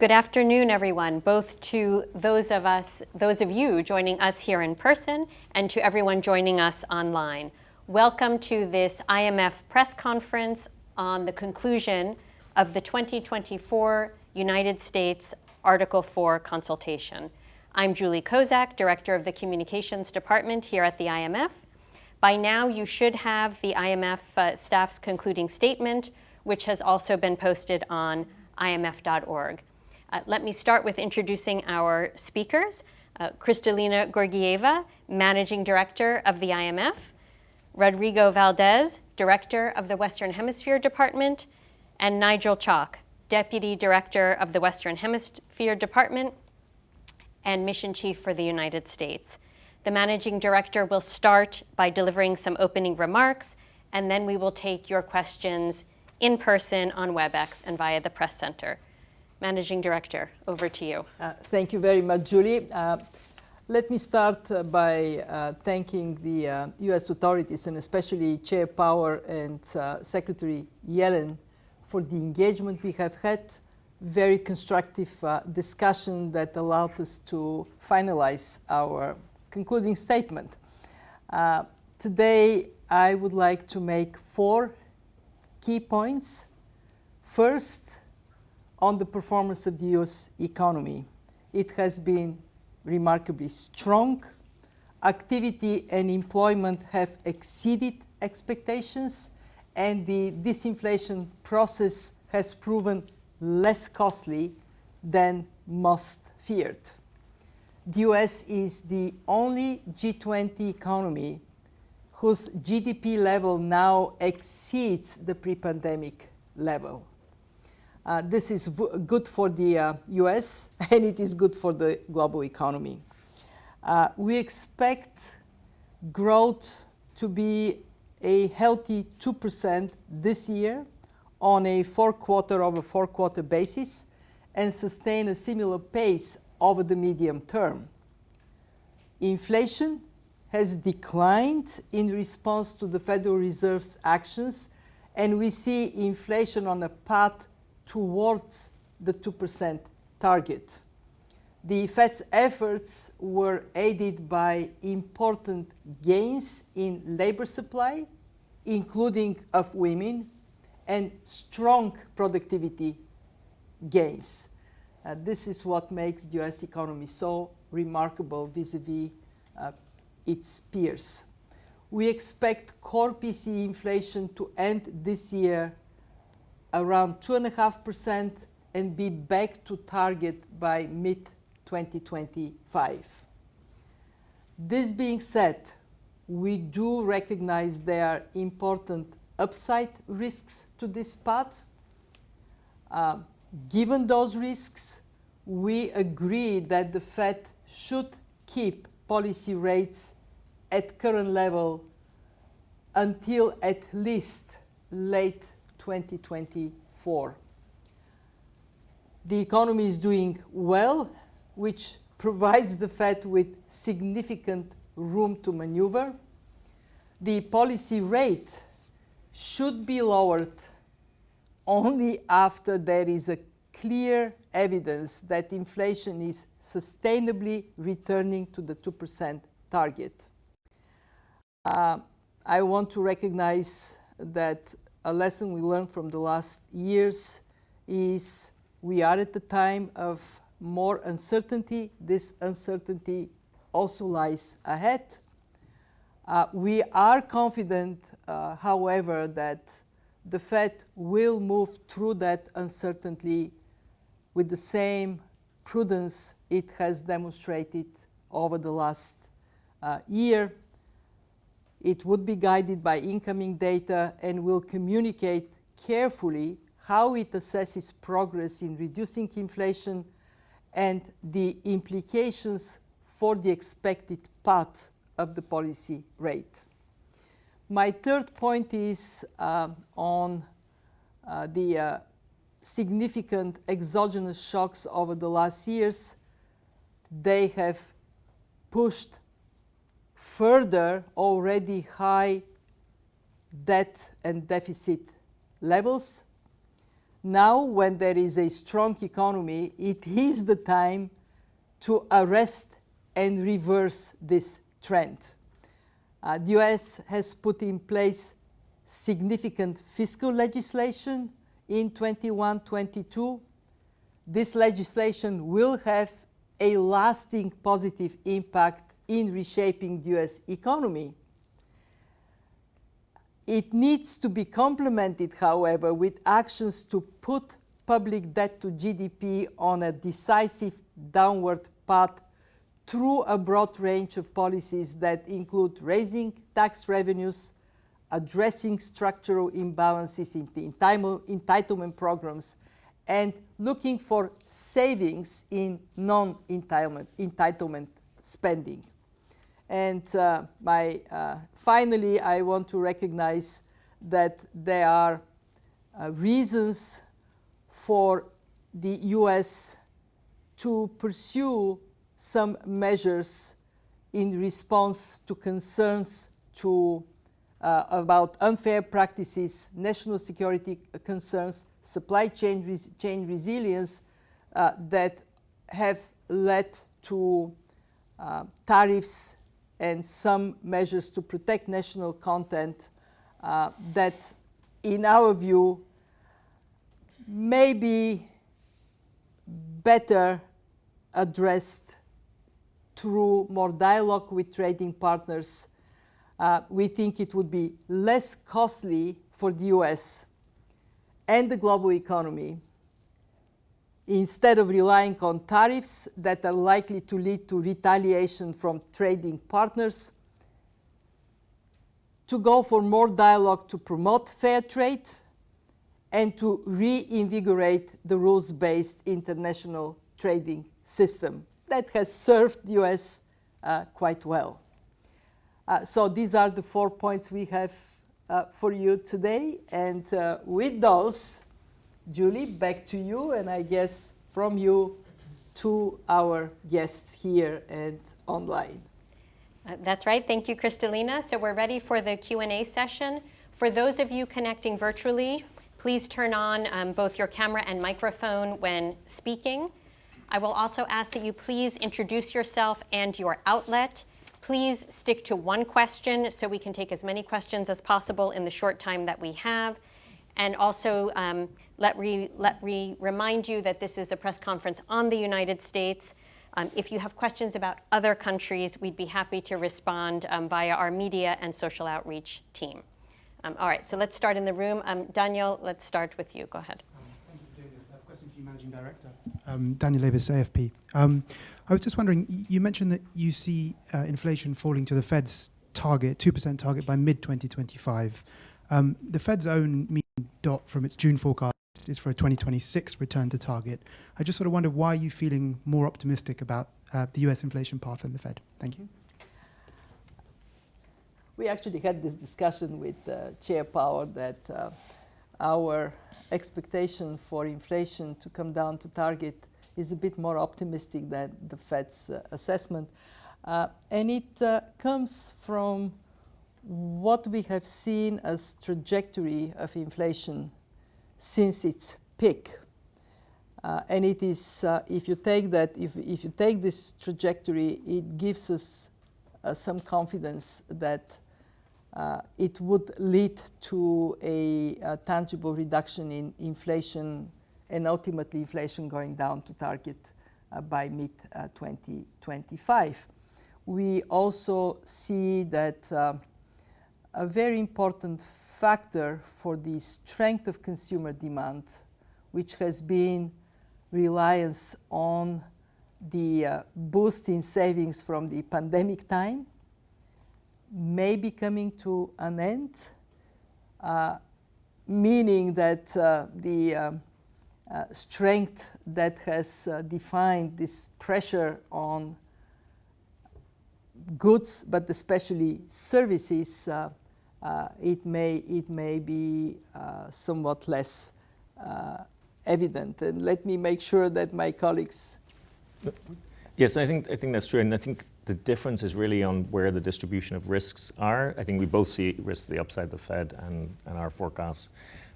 Good afternoon, everyone, both to those of you joining us here in person and to everyone joining us online. Welcome to this IMF press conference on the conclusion of the 2024 United States Article 4 consultation. I'm Julie Kozak, Director of the Communications Department here at the IMF. By now, you should have the IMF staff's concluding statement, which has also been posted on imf.org. Let me start with introducing our speakers. Kristalina Georgieva, Managing Director of the IMF, Rodrigo Valdez, Director of the Western Hemisphere Department, and Nigel Chalk, Deputy Director of the Western Hemisphere Department and Mission Chief for the United States. The Managing Director will start by delivering some opening remarks, and then we will take your questions in person on WebEx and via the Press Center. Managing Director, over to you. Thank you very much, Julie. Let me start by thanking the U.S. authorities, and especially Chair Power and Secretary Yellen, for the engagement we have had. Very constructive discussion that allowed us to finalize our concluding statement. Today, I would like to make 4 key points. First, on the performance of the U.S. economy. It has been remarkably strong. Activity and employment have exceeded expectations, and the disinflation process has proven less costly than most feared. The U.S. is the only G20 economy whose GDP level now exceeds the pre-pandemic level. This is good for the US, and it is good for the global economy. We expect growth to be a healthy 2% this year on a 4-quarter-over-4-quarter basis and sustain a similar pace over the medium term. Inflation has declined in response to the Federal Reserve's actions, and we see inflation on a path towards the 2% target. The Fed's efforts were aided by important gains in labor supply, including of women, and strong productivity gains. This is what makes the US economy so remarkable vis-a-vis its peers. We expect core PCE inflation to end this year around 2.5% and be back to target by mid-2025. This being said, we do recognize there are important upside risks to this path. Given those risks, we agree that the Fed should keep policy rates at current level until at least late 2024. The economy is doing well, which provides the Fed with significant room to maneuver. The policy rate should be lowered only after there is a clear evidence that inflation is sustainably returning to the 2% target. I want to recognize that a lesson we learned from the last years is we are at the time of more uncertainty. This uncertainty also lies ahead. We are confident, however, that the Fed will move through that uncertainty with the same prudence it has demonstrated over the last year. It would be guided by incoming data and will communicate carefully how it assesses progress in reducing inflation and the implications for the expected path of the policy rate. My third point is on the significant exogenous shocks over the last years. They have pushed further already high debt and deficit levels. Now, when there is a strong economy, it is the time to arrest and reverse this trend. The US has put in place significant fiscal legislation in 21-22. This legislation will have a lasting positive impact in reshaping the US economy. It needs to be complemented, however, with actions to put public debt to GDP on a decisive downward path through a broad range of policies that include raising tax revenues, addressing structural imbalances in the entitlement programs, and looking for savings in non-entitlement spending. And finally, I want to recognize that there are reasons for the US to pursue some measures in response to concerns about unfair practices, national security concerns, supply chain resilience that have led to tariffs and some measures to protect national content that, in our view, may be better addressed through more dialogue with trading partners. We think it would be less costly for the US and the global economy, instead of relying on tariffs that are likely to lead to retaliation from trading partners, to go for more dialogue to promote fair trade and to reinvigorate the rules-based international trading system that has served the US quite well. So these are the 4 points we have for you today. And with those, Julie, back to you, and I guess from you to our guests here and online. That's right. Thank you, Kristalina. So we're ready for the Q&A session. For those of you connecting virtually, please turn on both your camera and microphone when speaking. I will also ask that you please introduce yourself and your outlet. Please stick to one question so we can take as many questions as possible in the short time that we have. And also, let me remind you that this is a press conference on the United States. If you have questions about other countries, we'd be happy to respond via our media and social outreach team. All right, so let's start in the room. Daniel, let's start with you. Go ahead. Thank you for doing this. I have a question for you, Managing Director. Daniel Davis, AFP. I was just wondering, you mentioned that you see inflation falling to the Fed's target, 2% target by mid-2025. The Fed's own median dot from its June forecast is for a 2026 return to target. I just sort of wonder why you're feeling more optimistic about the US inflation path than the Fed. Thank you. We actually had this discussion with Chair Powell that our expectation for inflation to come down to target is a bit more optimistic than the Fed's assessment. And it comes from what we have seen as trajectory of inflation since its peak. And it is, if you take that, if you take this trajectory, it gives us some confidence that it would lead to a tangible reduction in inflation and ultimately inflation going down to target by mid-2025. We also see that a very important factor for the strength of consumer demand, which has been reliance on the boost in savings from the pandemic time, may be coming to an end, meaning that the strength that has defined this pressure on goods, but especially services, it may be somewhat less evident. And let me make sure that my colleagues. Yes, I think that's true, and I think the difference is really on where the distribution of risks are. I think we both see risks to the upside, the Fed and our forecasts.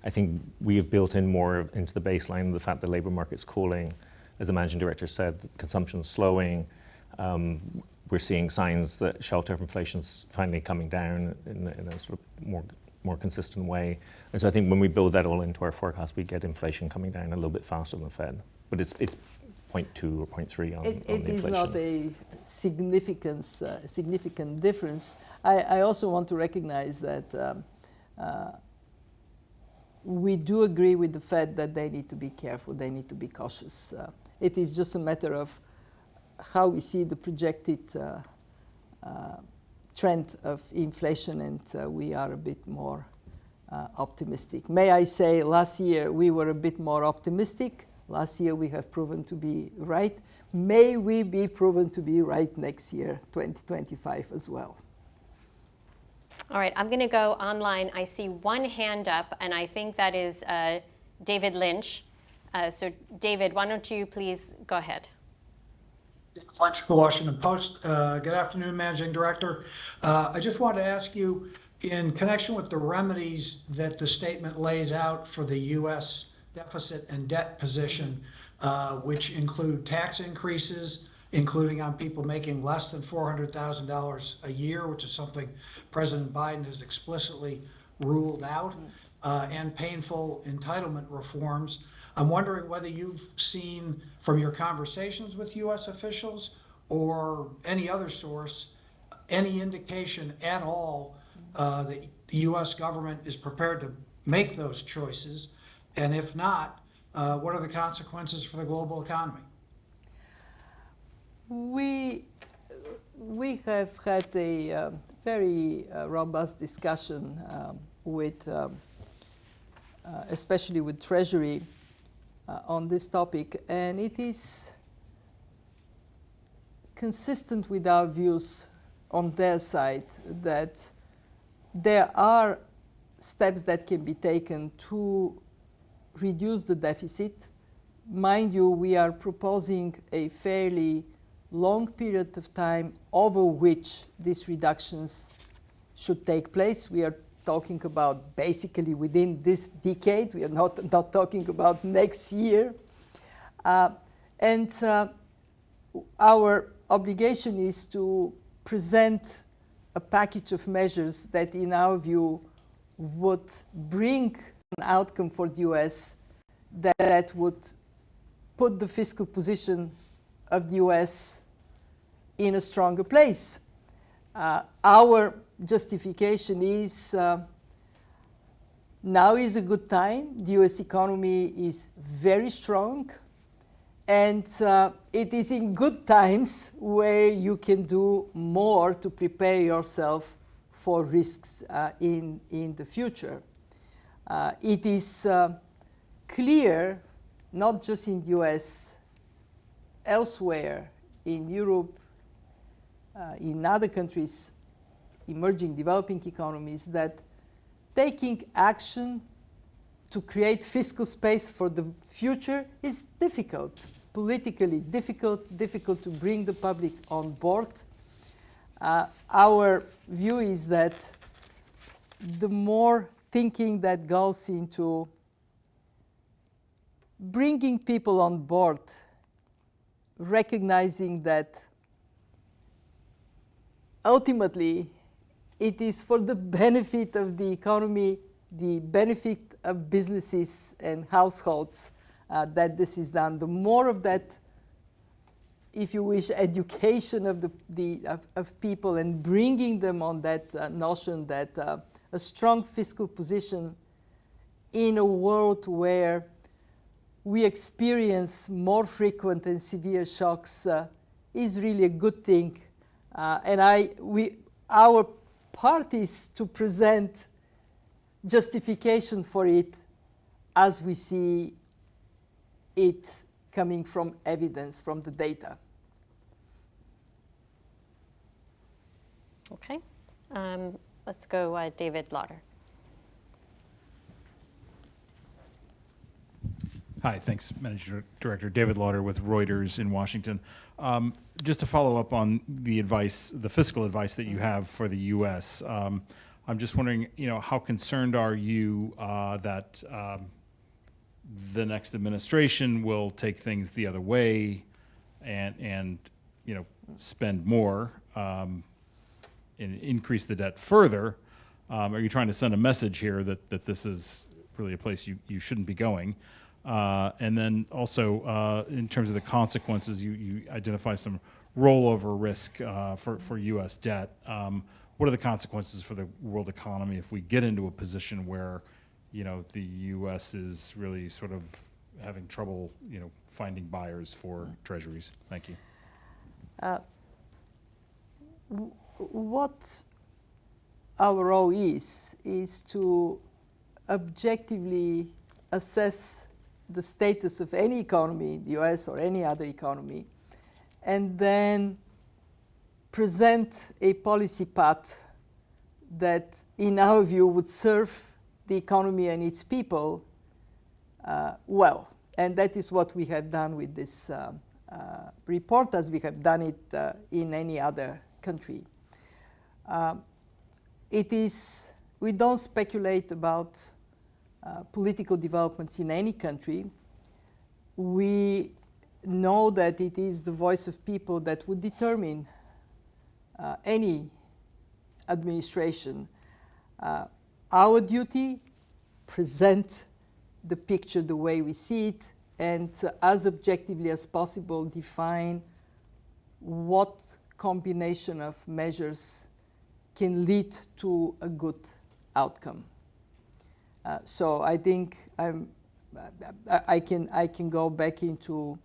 I think we have built in more into the baseline the fact the labour market's cooling. As the managing director said, consumption's slowing. We're seeing signs that shelter inflation's finally coming down in a sort of more consistent way. And so I think when we build that all into our forecast, we get inflation coming down a little bit faster than the Fed. But it's 0.2 or 0.3 on the inflation. It is not a significant difference. I also want to recognize that we do agree with the Fed that they need to be careful, they need to be cautious. It is just a matter of how we see the projected trend of inflation, and we are a bit more optimistic. May I say, last year we were a bit more optimistic. Last year we have proven to be right. May we be proven to be right next year, 2025 as well. All right, I'm going to go online. I see one hand up, and I think that is David Lynch. So David, why don't you please go ahead? Lynch for the Washington Post. Good afternoon, Managing Director. I just want to ask you, in connection with the remedies that the statement lays out for the U.S. deficit and debt position, which include tax increases, including on people making less than $400,000 a year, which is something President Biden has explicitly ruled out, and painful entitlement reforms. I'm wondering whether you've seen from your conversations with U.S. officials or any other source any indication at all that the U.S. government is prepared to make those choices, and if not, what are the consequences for the global economy? We have had a very robust discussion with, especially with Treasury, on this topic, and it is consistent with our views on their side that there are steps that can be taken to reduce the deficit. Mind you, we are proposing a fairly long period of time over which these reductions should take place. We are talking about basically within this decade. We are not talking about next year. And our obligation is to present a package of measures that, in our view, would bring an outcome for the US that would put the fiscal position of the US in a stronger place. Our justification is now is a good time. The US economy is very strong, and it is in good times where you can do more to prepare yourself for risks in the future. It is clear, not just in the US, elsewhere in Europe, in other countries, emerging, developing economies, that taking action to create fiscal space for the future is difficult, politically difficult to bring the public on board. Our view is that the more thinking that goes into bringing people on board, recognizing that ultimately it is for the benefit of the economy, the benefit of businesses and households that this is done. The more of that, if you wish, education of people and bringing them on that notion that a strong fiscal position in a world where we experience more frequent and severe shocks is really a good thing. And our part is to present justification for it as we see it coming from evidence, from the data. Okay. Let's go David Lauder. Hi, thanks, Managing Director. David Lauder with Reuters in Washington. Just to follow up on the advice, the fiscal advice that you have for the U.S. I'm just wondering, how concerned are you that the next administration will take things the other way and spend more and increase the debt further? Are you trying to send a message here that this is really a place you shouldn't be going? And then also, in terms of the consequences, you identify some rollover risk for U.S. debt. What are the consequences for the world economy if we get into a position where, the U.S. is really sort of having trouble, finding buyers for treasuries? Thank you. What our role is to objectively assess the status of any economy, the US or any other economy, and then present a policy path that, in our view, would serve the economy and its people well. And that is what we have done with this report, as we have done it in any other country. We don't speculate about political developments in any country. We know that it is the voice of people that would determine any administration. Our duty, present the picture the way we see it, and as objectively as possible define what combination of measures can lead to a good outcome. So I think I can go back into,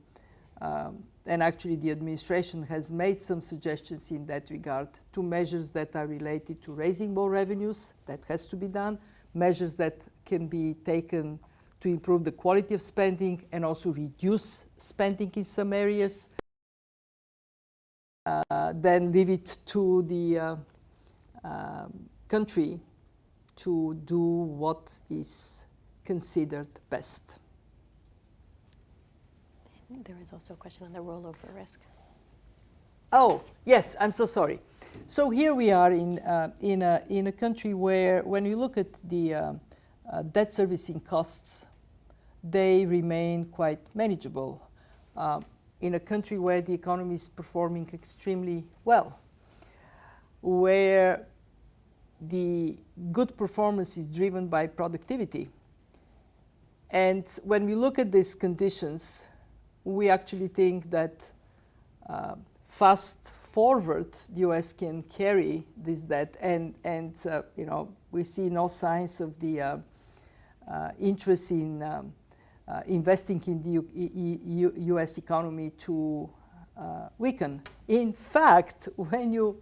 and actually the administration has made some suggestions in that regard, to measures that are related to raising more revenues. That has to be done. Measures that can be taken to improve the quality of spending and also reduce spending in some areas. Then leave it to the country to do what is considered best. There is also a question on the rollover risk. Oh, yes, I'm so sorry. So here we are in a country where, when you look at the debt servicing costs, they remain quite manageable. In a country where the economy is performing extremely well, where the good performance is driven by productivity. And when we look at these conditions, we actually think that fast forward, the US can carry this debt, and we see no signs of the interest in investing in the US economy to weaken. In fact, when you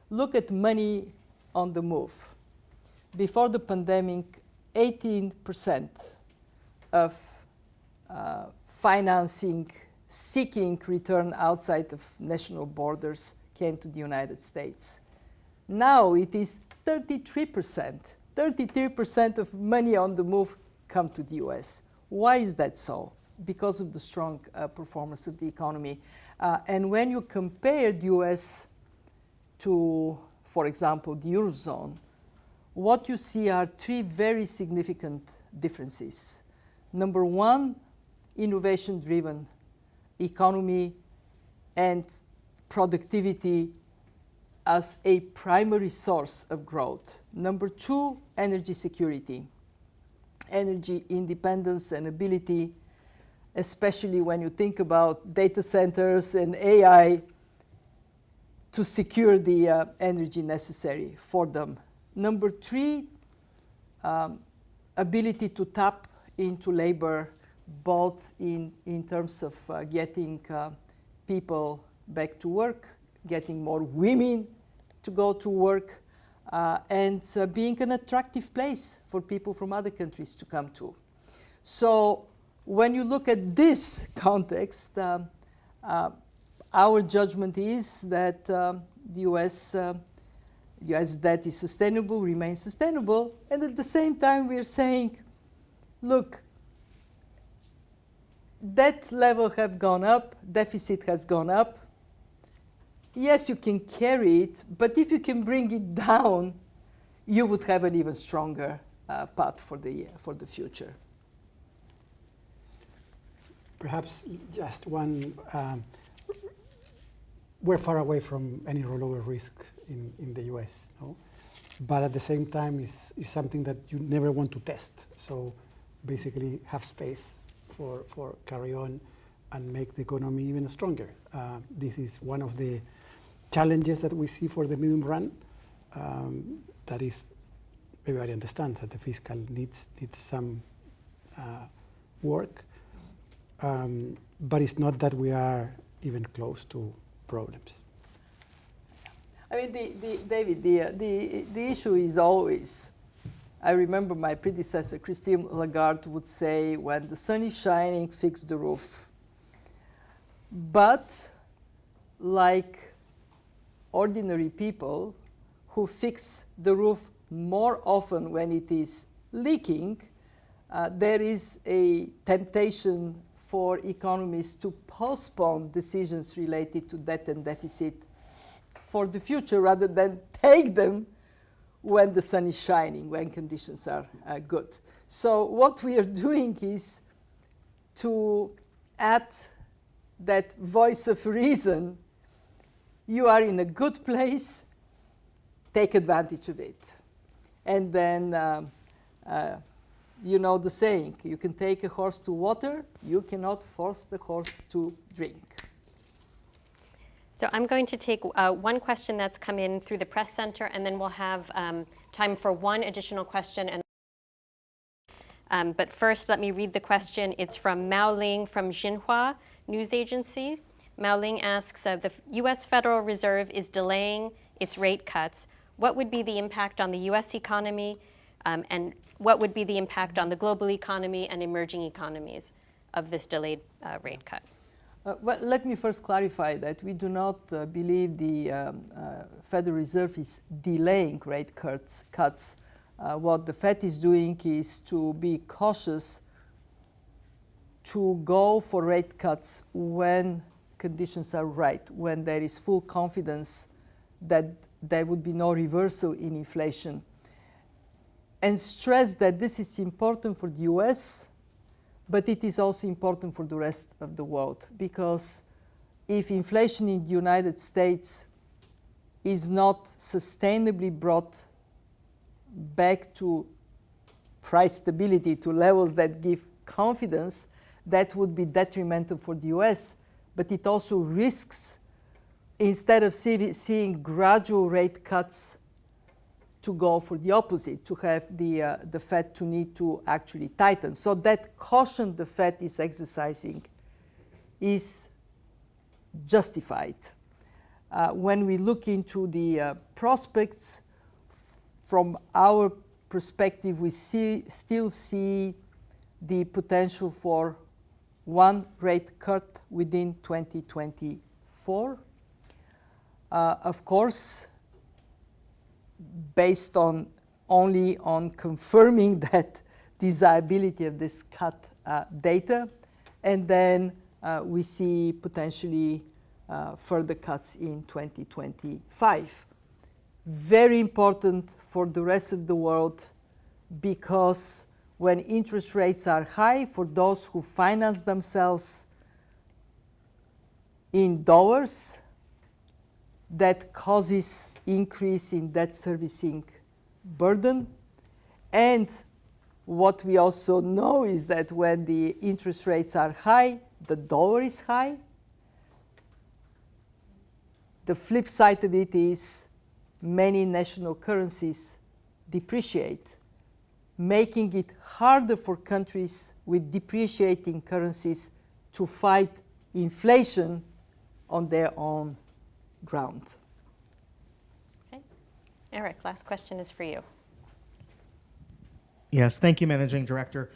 look at money on the move, before the pandemic, 18% of financing seeking return outside of national borders came to the United States. Now it is 33%. 33% of money on the move come to the US. Why is that so? Because of the strong performance of the economy. And when you compare the US to, for example, the Eurozone, what you see are three very significant differences. Number one, innovation-driven economy and productivity as a primary source of growth. Number two, energy security, energy independence and ability, especially when you think about data centers and AI, to secure the energy necessary for them. Number three, ability to tap into labor, both in terms of getting people back to work, getting more women to go to work, and being an attractive place for people from other countries to come to. So when you look at this context, our judgment is that the US debt is sustainable, remains sustainable, and at the same time we're saying, look, debt level have gone up, deficit has gone up. Yes, you can carry it, but if you can bring it down, you would have an even stronger path for the future. Perhaps just one, we're far away from any rollover risk in the US, no? But at the same time, is something that you never want to test. So basically have space for carry on and make the economy even stronger. This is one of the challenges that we see for the medium run. That is, everybody understands that the fiscal needs some work. But it's not that we are even close to problems. I mean, David, the issue is always, I remember my predecessor, Christine Lagarde, would say, when the sun is shining, fix the roof. But like ordinary people who fix the roof more often when it is leaking, there is a temptation for economists to postpone decisions related to debt and deficit for the future rather than take them when the sun is shining, when conditions are good. So what we are doing is to add that voice of reason. You are in a good place, take advantage of it. And then, you know the saying, you can take a horse to water, you cannot force the horse to drink. So I'm going to take one question that's come in through the press center, and then we'll have time for one additional question. But first, let me read the question. It's from Mao Ling from Xinhua News Agency. Mao Ling asks, the U.S. Federal Reserve is delaying its rate cuts. What would be the impact on the U.S. economy, and what would be the impact on the global economy and emerging economies of this delayed rate cut? Well, let me first clarify that we do not believe the Federal Reserve is delaying rate cuts. What the Fed is doing is to be cautious to go for rate cuts when conditions are right, when there is full confidence that there would be no reversal in inflation. And stress that this is important for the US, but it is also important for the rest of the world, because if inflation in the United States is not sustainably brought back to price stability, to levels that give confidence, that would be detrimental for the US, but it also risks, instead of seeing gradual rate cuts, to go for the opposite, to have the Fed to need to actually tighten. So that caution the Fed is exercising is justified. When we look into the prospects, from our perspective, we still see the potential for one rate cut within 2024. Of course, based only on confirming that desirability of this cut data, and then we see potentially further cuts in 2025. Very important for the rest of the world, because when interest rates are high, for those who finance themselves in dollars, that causes increase in debt servicing burden. And what we also know is that when the interest rates are high, the dollar is high. The flip side of it is many national currencies depreciate, making it harder for countries with depreciating currencies to fight inflation on their own ground. Eric, last question is for you. Yes, thank you, Managing Director.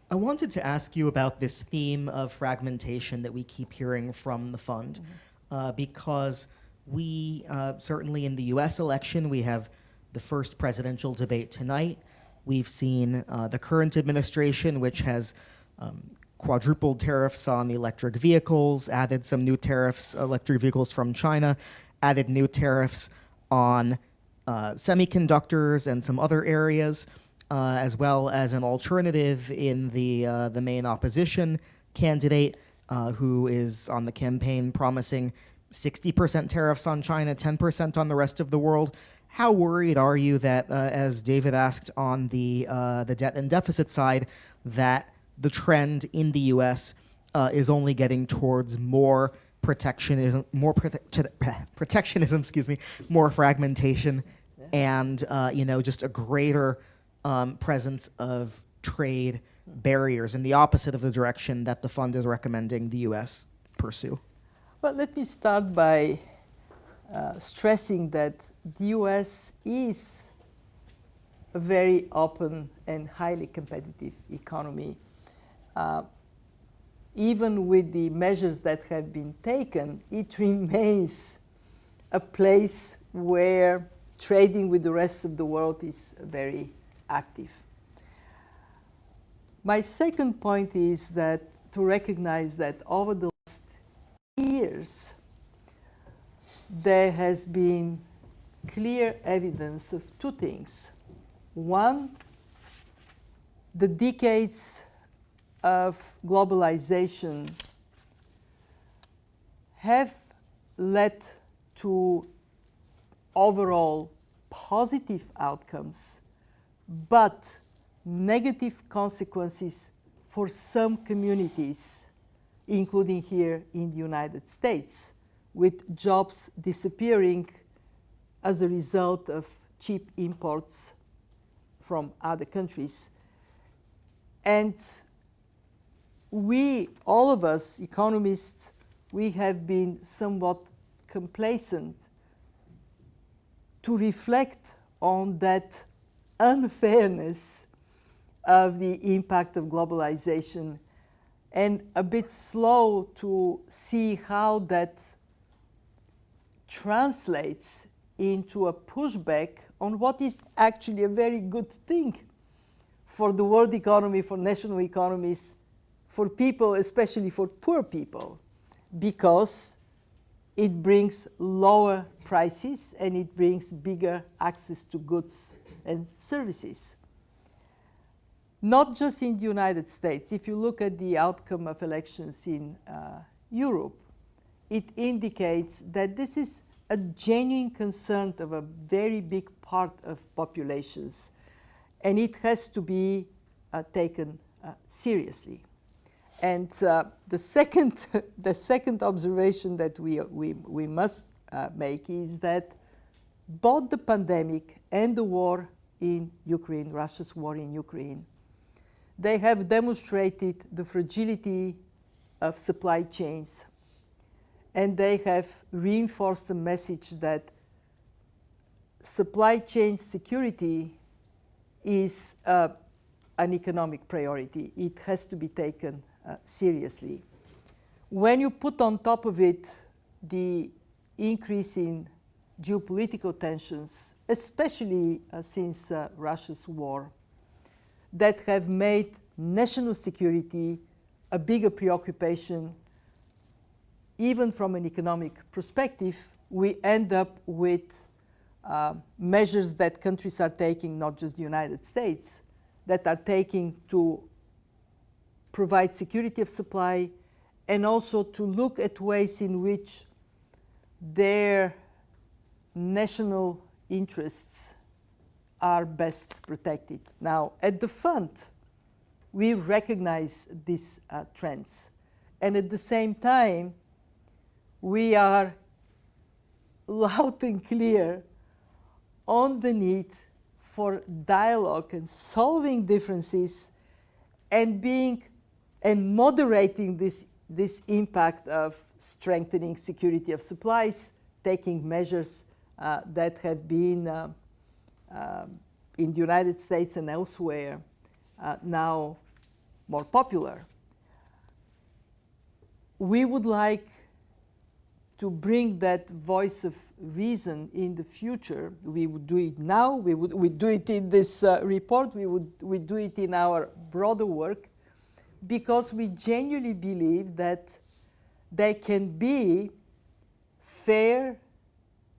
I wanted to ask you about this theme of fragmentation that we keep hearing from the fund, because we, certainly in the US election, we have the first presidential debate tonight. We've seen the current administration, which has quadrupled tariffs on the electric vehicles, added some new tariffs, electric vehicles from China, added new tariffs on semiconductors and some other areas, as well as an alternative in the main opposition candidate, who is on the campaign promising 60% tariffs on China, 10% on the rest of the world. How worried are you that, as David asked on the debt and deficit side, that the trend in the U.S. Is only getting towards more protectionism, excuse me, more fragmentation, and just a greater presence of trade barriers in the opposite of the direction that the fund is recommending the U.S. pursue? Well, let me start by stressing that the U.S. is a very open and highly competitive economy. Even with the measures that have been taken, it remains a place where trading with the rest of the world is very active. My second point is that to recognize that over the last years, there has been clear evidence of two things. One, the decades of globalization have led to overall positive outcomes, but negative consequences for some communities, including here in the United States, with jobs disappearing as a result of cheap imports from other countries. And we, all of us economists, we have been somewhat complacent to reflect on that unfairness of the impact of globalization, and a bit slow to see how that translates into a pushback on what is actually a very good thing for the world economy, for national economies, for people, especially for poor people, because it brings lower prices and it brings bigger access to goods and services. Not just in the United States. If you look at the outcome of elections in Europe, it indicates that this is a genuine concern of a very big part of populations, and it has to be taken seriously. And the second observation that we must make is that both the pandemic and the war in Ukraine, Russia's war in Ukraine, they have demonstrated the fragility of supply chains, and they have reinforced the message that supply chain security is an economic priority. It has to be taken seriously. When you put on top of it the increase in geopolitical tensions, especially since Russia's war, that have made national security a bigger preoccupation, even from an economic perspective, we end up with measures that countries are taking, not just the United States, that are taking to provide security of supply and also to look at ways in which their national interests are best protected. Now, at the fund, we recognize these trends. And at the same time, we are loud and clear on the need for dialogue and solving differences and moderating this impact of strengthening security of supplies, taking measures that have been in the United States and elsewhere now more popular. We would like to bring that voice of reason in the future. We would do it now. We do it in this report. We do it in our broader work, because we genuinely believe that there can be fair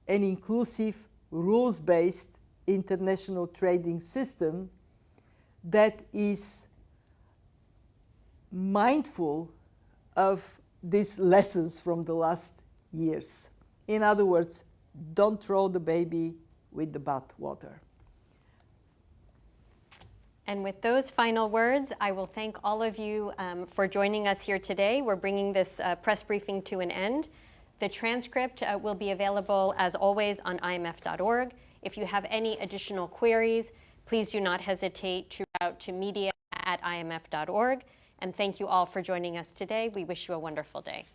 and inclusive rules-based international trading system that is mindful of these lessons from the last years. In other words, don't throw the baby with the bathwater. And with those final words, I will thank all of you for joining us here today. We're bringing this press briefing to an end. The transcript will be available, as always, on imf.org. If you have any additional queries, please do not hesitate to reach out to media@imf.org. And thank you all for joining us today. We wish you a wonderful day.